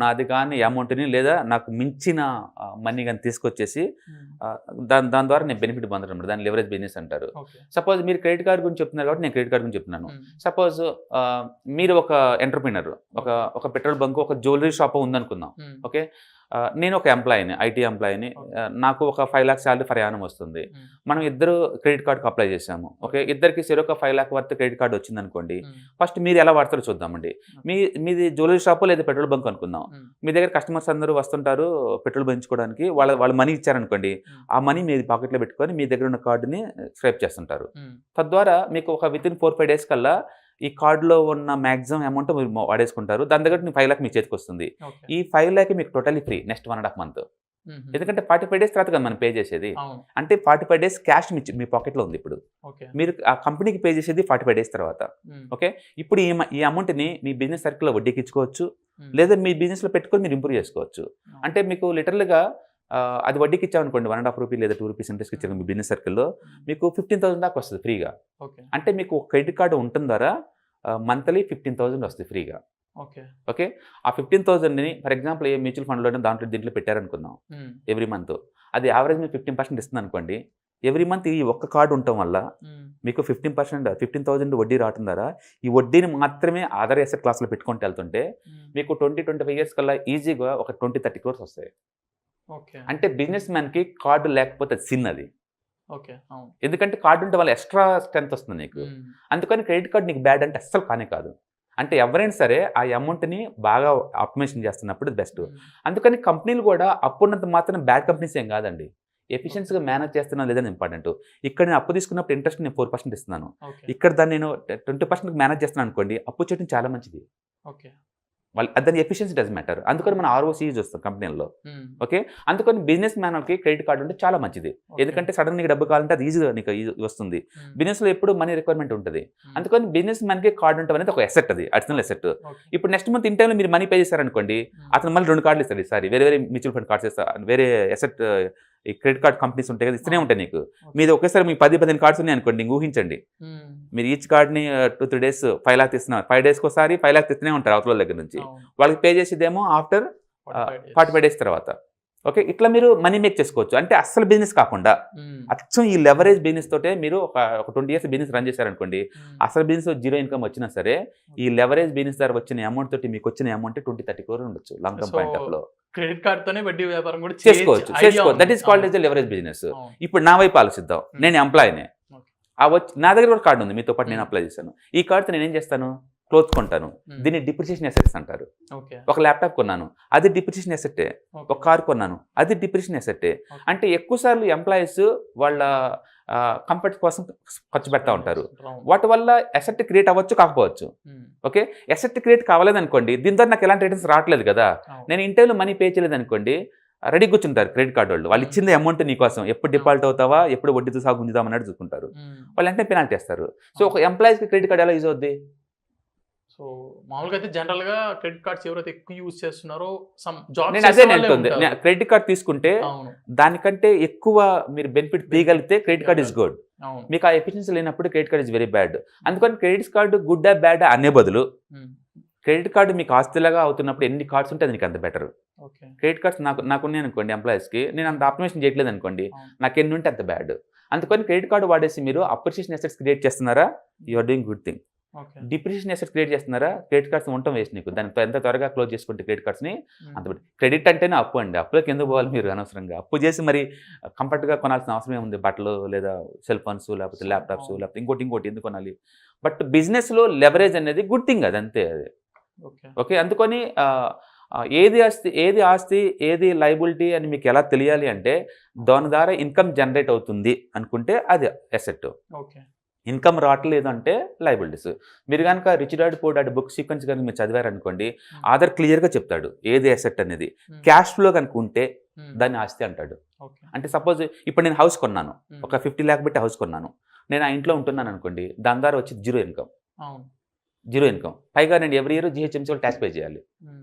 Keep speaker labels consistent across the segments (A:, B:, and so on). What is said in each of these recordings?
A: నాది కాని అమౌంట్‌ని లేదా నాకు మించిన మనీ గాని తీసుకొచ్చేసి దాని ద్వారా నేను బెనిఫిట్ పొందడం. దాన్ని లెవరేజ్ బిజినెస్ అంటారు. సపోజ్ మీరు క్రెడిట్ కార్డ్ గురించి చెప్తున్నారు కాబట్టి నేను క్రెడిట్ కార్డ్ గురించి చెప్తున్నాను. సపోజ్ మీరు ఒక ఎంటర్‌ప్రెన్యూర్ ఒక పెట్రోల్ బంక్, ఒక జ్యువెలరీ షాప్ ఉందనుకుందాం. ఓకే. నేను ఒక ఎంప్లాయీని, ఐటీ ఎంప్లాయీని. నాకు ఒక 5 లక్ష శాలరీ ఫర్ యానం వస్తుంది. మనం ఇద్దరు క్రెడిట్ కార్డ్‌కి అప్లై చేసాము. ఓకే. ఇద్దరికి చెరొక 5 లక్ష వర్త్ క్రెడిట్ కార్డ్ వచ్చిందనుకోండి. ఫస్ట్ మీరు ఎలా వాడతారో చూద్దామండి. మీది జ్యువెలరీ షాప్ లేదా పెట్రోల్ బంక్ అనుకుందాం. మీ దగ్గర కస్టమర్స్ అందరూ వస్తుంటారు పెట్రోల్ బంచుకోవడానికి. వాళ్ళు మనీ ఇచ్చారనుకోండి. ఆ మనీ మీ పాకెట్లో పెట్టుకొని మీ దగ్గర ఉన్న కార్డుని స్వైప్ చేస్తుంటారు. తద్వారా మీకు ఒక వితిన్ 4-5 డేస్ కల్లా ఈ కార్డులో ఉన్న మాక్సిమం అమౌంట్ మీరు వాడేసుకుంటారు. దాని దగ్గర 5 లక్ష మీ చేతికి వస్తుంది. ఈ 5 లక్ష మీకు టోటలీ ఫ్రీ నెక్స్ట్ 1.5 మంత్. ఎందుకంటే 45 డేస్ తర్వాత కదా మనం పే చేసేది. అంటే 45 డేస్ క్యాష్ మీ పాకెట్లో ఉంది. ఇప్పుడు మీరు ఆ కంపెనీకి పే చేసేది 45 డేస్ తర్వాత. ఓకే. ఇప్పుడు ఈ అమౌంట్ని మీ బిజినెస్ సర్కిల్లో వడ్డీకి ఇచ్చుకోవచ్చు, లేదా మీ బిజినెస్లో పెట్టుకొని మీరు ఇంప్రూవ్ చేసుకోవచ్చు. అంటే మీకు లిటరల్గా అది వడ్డీకి ఇచ్చామనుకోండి, ₹1.5 లేదా ₹2 ఇంట్రెస్ట్ ఇచ్చారు మీ బిజినెస్ సర్కిల్లో, మీకు 15,000 దాకా వస్తుంది ఫ్రీగా. అంటే మీకు ఒక క్రెడిట్ కార్డు ఉండటం ద్వారా మంత్లీ 15,000 వస్తుంది ఫ్రీగా. ఓకే. ఆ 15,000ని ఫర్ ఎగ్జాంపుల్ ఏ మ్యూచువల్ ఫండ్లో దీంట్లో పెట్టారనుకుందాం. ఎవ్రీ మంత్ అది యావరేజ్ మీకు 15% ఇస్తుంది అనుకోండి. ఎవ్రీ మంత్ ఈ ఒక్క కార్డు ఉండటం వల్ల మీకు 15% వడ్డీ రావడం ద్వారా ఈ వడ్డీని మాత్రమే ఆధార్ అసెట్ క్లాస్లో పెట్టుకుంటూ వెళ్తుంటే మీకు 20-25 ఇయర్స్ కల్లా ఈజీగా ఒక 20-30 crores వస్తాయి. అంటే బిజినెస్ మ్యాన్కి కార్డు లేకపోతే సిన్ అది. ఎందుకంటే కార్డు ఉంటే వాళ్ళ ఎక్స్ట్రా స్ట్రెంత్ వస్తుంది నీకు. అందుకని క్రెడిట్ కార్డు నీకు బ్యాడ్ అంటే అస్సలు కానే కాదు. అంటే ఎవరైనా సరే ఆ అమౌంట్ని బాగా ఆప్టిమైజేషన్ చేస్తున్నప్పుడు బెస్ట్. అందుకని కంపెనీలు కూడా అప్పున్నంత మాత్రం బ్యాడ్ కంపెనీస్ ఏం కాదండి. ఎఫిషియన్సీగా మేనేజ్ చేస్తున్నా లేదని ఇంపార్టెంట్. ఇక్కడ నేను అప్పు తీసుకున్నప్పుడు ఇంట్రెస్ట్ నేను 4% ఇస్తున్నాను. ఇక్కడ దాన్ని నేను 20% మేనేజ్ చేస్తున్నాను అనుకోండి, అప్పు చేయడం చాలా మంచిది. దాని ఎఫిషియన్సీ డస్ మ్యాటర్. అందుకని మనం ROCE చూస్తాం కంపెనీల్లో. ఓకే. అందుకని బిజినెస్ మ్యాన్కి క్రెడిట్ కార్డు ఉంటే చాలా మంచిది. ఎందుకంటే సడన్ నీకు డబ్బు కావాలంటే అది ఈజీగా నీకు వస్తుంది. బిజినెస్లో ఎప్పుడు మనీ రిక్వైర్మెంట్ ఉంటుంది. అందుకని బిజినెస్ మ్యాన్కి కార్డు ఉండటం అనేది ఒక ఎసెట్, అది అడిషనల్ ఎసెట్. ఇప్పుడు నెక్స్ట్ మంత్ ఇన్ టైంలో మీరు మనీ పే చేశారనుకోండి, అతను మళ్ళీ 2 కార్డులు ఇస్తాడు. ఈసారి వేరే మ్యూచువల్ ఫండ్ కార్డ్స్ ఇస్తారు, వేరే ఎసెట్ ఈ క్రెడిట్ కార్డ్ కంపెనీస్ ఉంటాయి కదా, ఇస్తూనే ఉంటాయి నీకు. మీది ఒకేసారి మీకు 10-15 కార్డ్స్ ఉన్నాయి అనుకోండి, ఇంక ఊహించండి. మీరు ఈచ్ కార్డ్ని 2-3 days 5 లక్ష ఇస్తున్నారు. 5 days ఒకసారి 5 లక్ష ఇస్తూనే ఉంటారు అవతల దగ్గర నుంచి. వాళ్ళకి పే చేసేదేమో ఆఫ్టర్ 45 days తర్వాత. ఓకే. ఇట్లా మీరు మనీ మేక్ చేసుకోవచ్చు. అంటే అస్సలు బిజినెస్ కాకుండా అచ్చం ఈ లెవరేజ్ బిజినెస్ తోటే మీరు ఒక 20 years బిజినెస్ రన్ చేశారనుకోండి, అసలు బిజినెస్ 0 ఇన్కమ్ వచ్చినా సరే ఈ లెవరేజ్ బిజినెస్ ద్వారా వచ్చిన అమౌంట్ తోటి మీకు వచ్చిన అమౌంట్ 20-30 crores ఉండొచ్చు లాంగ్ టర్మ్ పాయింట్ ఆఫ్ లో.
B: క్రెడిట్ కార్డ్ తోనే వడ్డీ వ్యాపారం కూడా
A: చేసుకోవచ్చు. That is called as leverage business. ఇప్పుడు నా వైపు ఆలోచిద్దాం. నేను ఎంప్లాయీనే, నా దగ్గర కూడా కార్డు ఉంది, మీతో పాటు నేను అప్లై చేశాను. ఈ కార్డుతో నేను ఏం చేస్తాను, క్లోత్ కొంటాను. దీన్ని డిప్రిసియేషన్ అసెట్స్ అంటారు. ఒక ల్యాప్టాప్ కొన్నాను, అది డిప్రిసియేషన్ అసెట్టే. ఒక కార్ కొన్నాను, అది డిప్రిసియేషన్ అసెట్టే. అంటే ఎక్కువ సార్లు ఎంప్లాయీస్ వాళ్ళ కంఫర్ట్ కోసం ఖర్చు పెడతా ఉంటారు. వాటి వల్ల అసెట్ క్రియేట్ అవ్వచ్చు, కాకపోవచ్చు. ఓకే. అసెట్ క్రియేట్ కావాలేదనుకోండి, దీని ద్వారా నాకు ఎలాంటి రిటర్న్స్ రావట్లేదు కదా, నేను ఇంటర్వ్యూలో మనీ పే చేయలేదు అనుకోండి, రెడీ కూర్చుంటారు క్రెడిట్ కార్డు వాళ్ళు. వాళ్ళు ఇచ్చింది అమౌంట్ నీకోసం, ఎప్పుడు డిఫాల్ట్ అవుతావా, ఎప్పుడు వడ్డీతో సాగు గుంజుదాం అన్నట్టు చూసుకుంటారు. వాళ్ళు అంటే పెనాల్టీ వేస్తారు. సో ఒక ఎంప్లాయీస్కి క్రెడిట్ కార్డు ఎలా యూజ్ అవుద్ది?
B: సో మామూలుగా అయితే జనరల్ గా క్రెడిట్ కార్డ్స్ ఎవరైతే ఎక్కువ యూజ్ చేస్తున్నారో
A: నేను అదే అంటుంది, క్రెడిట్ కార్డ్ తీసుకుంటే దానికంటే ఎక్కువ మీరు బెనిఫిట్ తీయగలిగితే క్రెడిట్ కార్డ్ ఇస్ గుడ్. మీకు ఆ ఎఫిషియన్సీ లేనప్పుడు credit card is very bad. అందుకని credit card good or bad అనే బదులు క్రెడిట్ కార్డు మీకు ఆస్తిలాగా అవుతున్నప్పుడు ఎన్ని కార్డ్స్ ఉంటే అది నీకు అంత బెటర్. క్రెడిట్ కార్డ్స్ నాకున్నాయి అనుకోండి, ఎంప్లాయీస్కి నేను అంత ఆప్టిమైజేషన్ చేయట్లేదు అనుకోండి, నాకు ఎన్ని ఉంటే అంత బ్యాడ్. అందుకని క్రెడిట్ కార్డు వాడేసి మీరు అప్రిషియేషన్ అసెట్స్ క్రియేట్ చేస్తున్నారా, you are doing good thing. Depreciation assets create చేస్తున్నారా, క్రెడిట్ కార్డ్స్ ఉండటం వేస్ట్ నీకు. దాన్ని ఎంత త్వరగా క్లోజ్ చేసుకుంటే క్రెడిట్ కార్డ్స్ని అంత. క్రెడిట్ అంటేనే అప్పు అండి, అప్పులోకి ఎందుకు పోవాలి మీరు అనవసరంగా? అప్పు చేసి మరి కంఫర్ట్గా కొనాల్సిన అవసరం ఏముంది? బట్టలు లేదా సెల్ ఫోన్స్ లేకపోతే ల్యాప్టాప్స్ లేకపోతే ఇంకోటి ఎందుకు కొనాలి? బట్ బిజినెస్లో లెవరేజ్ అనేది గుడ్ థింగ్, అది అంతే. అది ఓకే. అందుకని ఏది ఆస్తి ఏది లయబిలిటీ అని మీకు ఎలా తెలియాలి అంటే, దాని ద్వారా ఇన్కమ్ జనరేట్ అవుతుంది అనుకుంటే అది అసెట్. ఇన్కమ్ రావట్లేదు అంటే లయబిలిటీస్. మీరు కనుక rich dad poor dad book sequence కనుక మీరు చదివారనుకోండి, ఆధార్ క్లియర్గా చెప్తాడు ఏది అసెట్ అనేది. క్యాష్ ఫ్లో కనుక ఉంటే దాన్ని ఆస్తి అంటాడు. అంటే సపోజ్ ఇప్పుడు నేను హౌస్ కొన్నాను, ఒక 50 lakh పెట్టి హౌస్ కొన్నాను, నేను ఆ ఇంట్లో ఉంటున్నాను అనుకోండి, దాని ద్వారా వచ్చి జీరో ఇన్కమ్. పైగా నేను ఎవ్రీ ఇయర్ GHMC వాళ్ళు ట్యాక్స్ పే చేయాలి.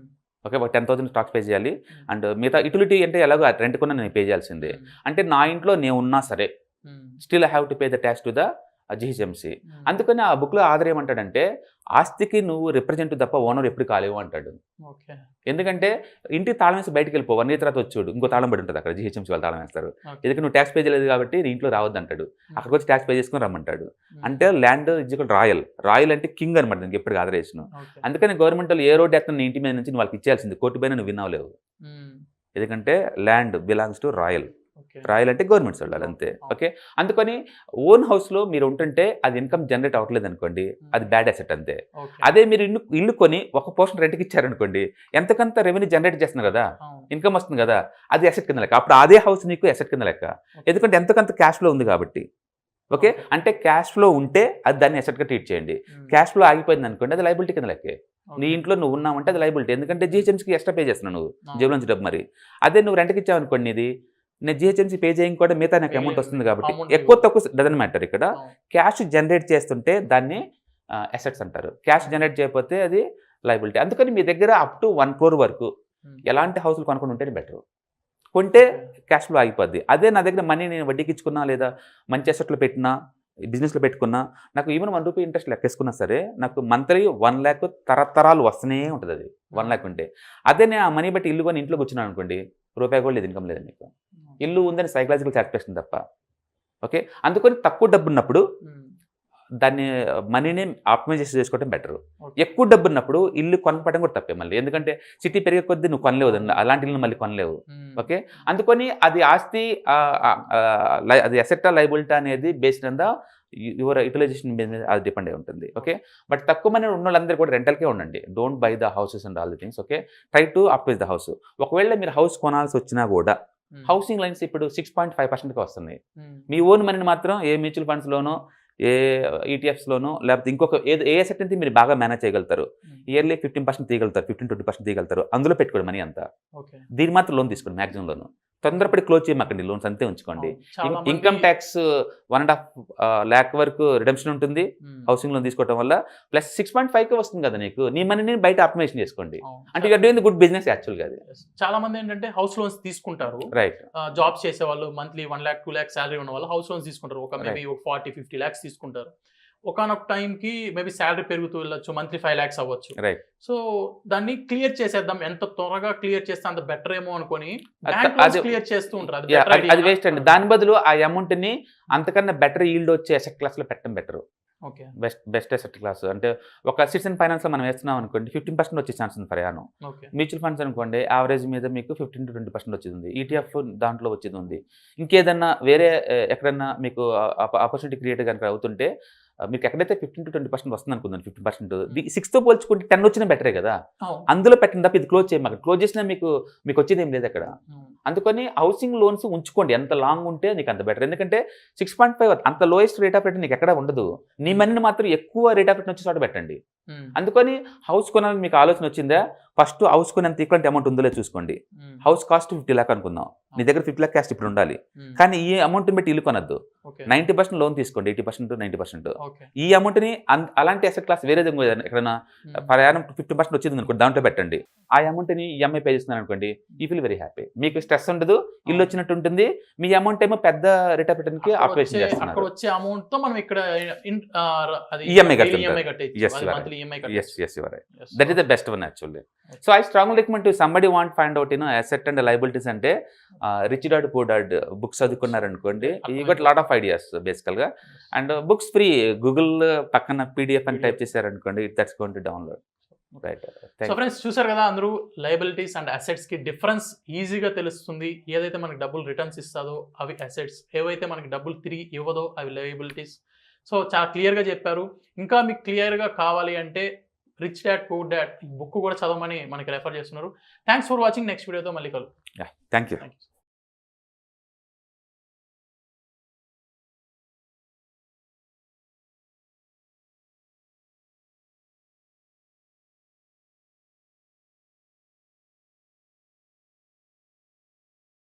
A: ఓకే. ఒక 10,000 ట్యాక్స్ పే చేయాలి. అండ్ మిగతా యూటిలిటీ అంటే ఎలాగో రెంట్ కొన్నా నేను పే చేయాల్సిందే. అంటే నా ఇంట్లో నేను ఉన్నా సరే still I have to pay the tax to the GHMC. అందుకని ఆ బుక్లో ఆధార్ ఏమంటాడంటే ఆస్తికి నువ్వు రిప్రజెంట్ తప్ప ఓనర్ ఎప్పుడు కాలేవు అంటాడు. ఎందుకంటే ఇంటికి తాళం వేసి బయటకు వెళ్ళిపో 1 year తర్వాత వచ్చాడు ఇంకో తాళం పడి ఉంటుంది అక్కడ, జిహెచ్ఎంసీ వాళ్ళు తాళం వేస్తారు. ఎందుకంటే నువ్వు ట్యాక్స్ పే చేయలేదు కాబట్టి నీ ఇంట్లో రావద్దు అంటాడు. అక్కడికి వచ్చి ట్యాక్స్ పే చేసుకుని రమ్మంటాడు. అంటే ల్యాండ్ ఈజ్వల్ రాయల్, రాయల్ అంటే కింగ్ అనమాట దానికి ఎప్పుడు ఆదరేషన్. అందుకని గవర్నమెంట్ వాళ్ళు ఏ రోడ్ ఎత్తున నీ ఇంటి మీద నుంచి వాళ్ళకి ఇచ్చేయాల్సింది, కోర్టు పైన నువ్వు విన్నావులేవు. ఎందుకంటే land belongs to royal, royal అంటే గవర్నమెంట్ వాళ్ళు అంతే. ఓకే, అందుకని ఓన్ హౌస్లో మీరు ఉంటుంటే అది ఇన్కమ్ జనరేట్ అవ్వట్లేదు అనుకోండి, అది బ్యాడ్ అసెట్ అంతే. అదే మీరు ఇల్లు కొని ఒక పోర్షన్ రెంట్కి ఇచ్చారనుకోండి, ఎంతకంత రెవెన్యూ జనరేట్ చేస్తున్నారు కదా, ఇన్కమ్ వస్తుంది కదా, అది అసెట్ కింద లెక్క. అప్పుడు అదే హౌస్ నీకు అసెట్ కింద లెక్క, ఎందుకంటే ఎంతకంత క్యాష్ ఫ్లో ఉంది కాబట్టి. ఓకే, అంటే క్యాష్ ఫ్లో ఉంటే అది దాన్ని అసెట్గా ట్రీట్ చేయండి. క్యాష్ ఫ్లో ఆగిపోయింది అనుకోండి, అది లైబిలిటీ కింద లెక్కే. నీ ఇంట్లో నువ్వు ఉన్నావంటే అది లైబిలిటీ, ఎందుకంటే జిహెచ్ఎంసీకి ఎక్స్ట్రా పే చేస్తున్నావు నువ్వు జేబులో నుంచి డబ్బు. మరి అదే నువ్వు రెంట్కి ఇచ్చావు అనుకోండి, ఇది నేను జిహెచ్ఎంసీ పే చేయడం కూడా మిగతా నాకు అమౌంట్ వస్తుంది కాబట్టి ఎక్కువ తక్కువ డజన్ మ్యాటర్. ఇక్కడ క్యాష్ జనరేట్ చేస్తుంటే దాన్ని అసెట్స్ అంటారు, క్యాష్ జనరేట్ చేయకపోతే అది లైబిలిటీ. అందుకని మీ దగ్గర అప్ టు 1 crore వరకు ఎలాంటి హౌస్లు కొనుక్కొని ఉంటేనే బెటర్. కొంటే క్యాష్ ఫ్లో ఆగిపోద్ది. అదే నా దగ్గర మనీ నేను వడ్డీకి ఇచ్చుకున్నా లేదా మంచి అసెట్లో పెట్టినా బిజినెస్లో పెట్టుకున్నా, నాకు ఈవెన్ ₹1 ఇంట్రెస్ట్ లెక్కేసుకున్నా సరే నాకు మంత్లీ 1 lakh తరతరాలు వస్తూనే ఉంటుంది. అది 1 lakh ఉంటే. అదే నేను ఆ మనీ బట్టి ఇల్లు కొని ఇంట్లో కూర్చున్నాను అనుకోండి, రూపాయి కూడా లేదు, ఇన్కమ్ లేదు నీకు. ఇల్లు ఉందని సైకలాజికల్ సాటిస్ఫాక్షన్ తప్ప. ఓకే, అందుకని తక్కువ డబ్బు ఉన్నప్పుడు దాన్ని మనీని ఆప్టిమైజేషన్ చేసుకోవడం బెటర్. ఎక్కువ డబ్బు ఉన్నప్పుడు ఇల్లు కొనపడం కూడా తప్పే మళ్ళీ, ఎందుకంటే సిటీ పెరిగే కొద్దీ నువ్వు కొనలేవు, అలాంటి ఇల్లు మళ్ళీ కొనలేవు. ఓకే, అందుకని అది ఆస్తి అది అసెట్టా లైబిలిటీ అనేది based on the your utilisation మీద అది డిపెండ్ అయి ఉంటుంది. ఓకే, బట్ తక్కువ మంది ఉన్న వాళ్ళందరూ కూడా రెంటల్కే ఉండండి. Don't by the houses and all the things. Okay, try to optimise the house. ఒకవేళ మీరు హౌస్ కొనాల్సి వచ్చినా కూడా హౌసింగ్ లైన్స్ ఇప్పుడు 6.5% వస్తున్నాయి. మీ ఓన్ మనీని మాత్రం ఏ మ్యూచువల్ ఫండ్స్లోనో ఏ ఈటీఎఫ్స్లోనో లేకపోతే ఇంకొక ఏ అసెట్ అయితే మీరు బాగా మేనేజ్ చేయగలుగుతారు, ఇయర్లీ 15% తీయగలుగుతారు, 15-20% తీయగలుగుతారు, అందులో పెట్టుకోండి మనీ అంతా. దీని మాత్రం లోన్ తీసుకోండి, మ్యాక్సిమం లోన్. తొందరపడి క్లోజ్ చేయమాకండి, లోన్స్ అంతే ఉంచుకోండి. ఇన్కమ్ ట్యాక్స్ 1.5 lakh వరకు రిడెంప్షన్ ఉంటుంది హౌసింగ్ లోన్ తీసుకోవడం వల్ల. ప్లస్ 6.5 వస్తుంది కదా నీకు, నీ మనీని బయట ఆప్టిమైజేషన్ చేసుకోండి. అంటే you are doing the good business యాక్చువల్గా. అది
B: చాలా మంది ఏంటంటే హౌస్ లోన్స్ తీసుకుంటారు, రైట్. జాబ్స్ చేసే వాళ్ళు మంత్లీ 1 lakh 2 lakh శాలరీ ఉన్న వాళ్ళు హౌస్ లోన్స్ తీసుకుంటారు. ఒక మేబీ 40-50 lakhs తీసుకుంటారు. ఒకనొక టైంకి మేబీ శాలరీ పెరుగుతూ వెళ్ళొచ్చు, మంత్లీ 5 lakhs అవ్వచ్చు. రైట్. సో దాన్ని క్లియర్ చేసేద్దాం, ఎంత త్వరగా క్లియర్ చేస్తే అంత బెటర్ ఏమో అనుకుని క్లియర్ చేస్తూ ఉంటారు.
A: అది వేస్ట్ అండి. దాని బదులు ఆ అమౌంట్ ని అంతకన్నా బెటర్ ఈల్డ్ వచ్చే అసెట్ క్లాస్ లో పెట్టడం better.
B: Okay,
A: best asset class అంటే ఒక సిటిజన్ ఫైనాన్స్ లో మనం వేస్తున్నాం అనుకోండి, 15% వచ్చే ఛాన్స్ ఉంది ప్రయాణం. మ్యూచువల్ ఫండ్స్ అనుకోండి, యావరేజ్ మీద మీకు 15-20% వచ్చింది. ఈటీఎఫ్ దాంట్లో వచ్చేది ఉంది. ఇంకేదన్నా వేరే ఎక్కడన్నా మీకు ఆపర్చునిటీ క్రియేట్ కనుక అవుతుంటే మీకు ఎక్కడైతే 15-20% వస్తుంది అనుకుందాం, 15%, 6తో పోల్చుకుంటే 10 వచ్చినా బెటరే కదా. అందులో పెట్టిన తప్ప ఇది క్లోజ్ చేయమాక. క్లోజ్ చేసినా మీకు వచ్చేది ఏం లేదు అక్కడ. అందుకని హౌసింగ్ లోన్స్ ఉంచుకోండి, ఎంత లాంగ్ ఉంటే నీకు అంత బెటర్. ఎందుకంటే 6.5 అంత లోయెస్ట్ రేట్ ఆఫ్ రిటర్న్ నీకు ఎక్కడ ఉండదు. నీ మనీని మాత్రం ఎక్కువ రేట్ ఆఫ్ రిటర్న్ వచ్చే చోట పెట్టండి. అందుకని హౌస్ కొనాలని మీకు ఆలోచన వచ్చిందా, ఫస్ట్ హౌస్ కొనేంత ఈక్వల్ అమౌంట్ ఉందో చూసుకోండి. హౌస్ కాస్ట్ 50 lakh అనుకుందాం, నీ దగ్గర 50 lakh క్యాష్ ఇప్పుడు ఉండాలి. కానీ ఈ అమౌంట్ పెట్టి ఇల్లు కొనద్దు. 90% లోన్ తీసుకోండి, 80%-90%. ఈ అమౌంట్ ని అలాంటి అసెట్ క్లాస్ వేరే ఎక్కడైనా ప్రయాణం 50% వచ్చింది అనుకోండి, దాంట్లో పెట్టండి. ఆ అమౌంట్ ని ఈఎంఐ పే చేస్తున్నారు అనుకోండి, యూ ఫీల్ వెరీ హ్యాపీ. మీకు స్ట్రెస్ ఉండదు, ఇల్లు వచ్చినట్టు ఉంటుంది. మీ అమౌంట్ ఏమో పెద్ద రేట్ ఆఫ్ రిటర్న్ కి ఆపరేషన్ చేస్తున్నారు.
B: వచ్చే అమౌంట్ తో మనం ఇక్కడ
A: EMI that is the best one actually. So I strongly recommend to somebody want find out asset and liabilities అంటే rich dad poor dad books చదువుకున్నారనుకోండి, you got lot of ideas బేసికల్ గా. And books free, Google పక్కన PDF అని type చేశారనుకోండి, that's going to download. Right.
B: So friends చూసారు కదా, అందరూ లయబిలిటీస్ అండ్ అసెట్స్ కి డిఫరెన్స్ ఈజీగా తెలుస్తుంది. ఏదైతే మనకి డబ్బులు రిటర్న్స్ ఇస్తుందో అవి అసెట్స్, ఏవైతే మనకి డబ్బులు తిరిగి ఇవ్వదో అవి లయబిలిటీస్. సో చాలా క్లియర్గా చెప్పారు. ఇంకా మీకు క్లియర్గా కావాలి అంటే రిచ్ డాడ్ పూర్ డాడ్ ఈ బుక్ కూడా చదవమని మనకి రెఫర్ చేస్తున్నారు. Thanks for watching. నెక్స్ట్ వీడియోతో మళ్ళీ కలుద్దాం.
A: Thank you.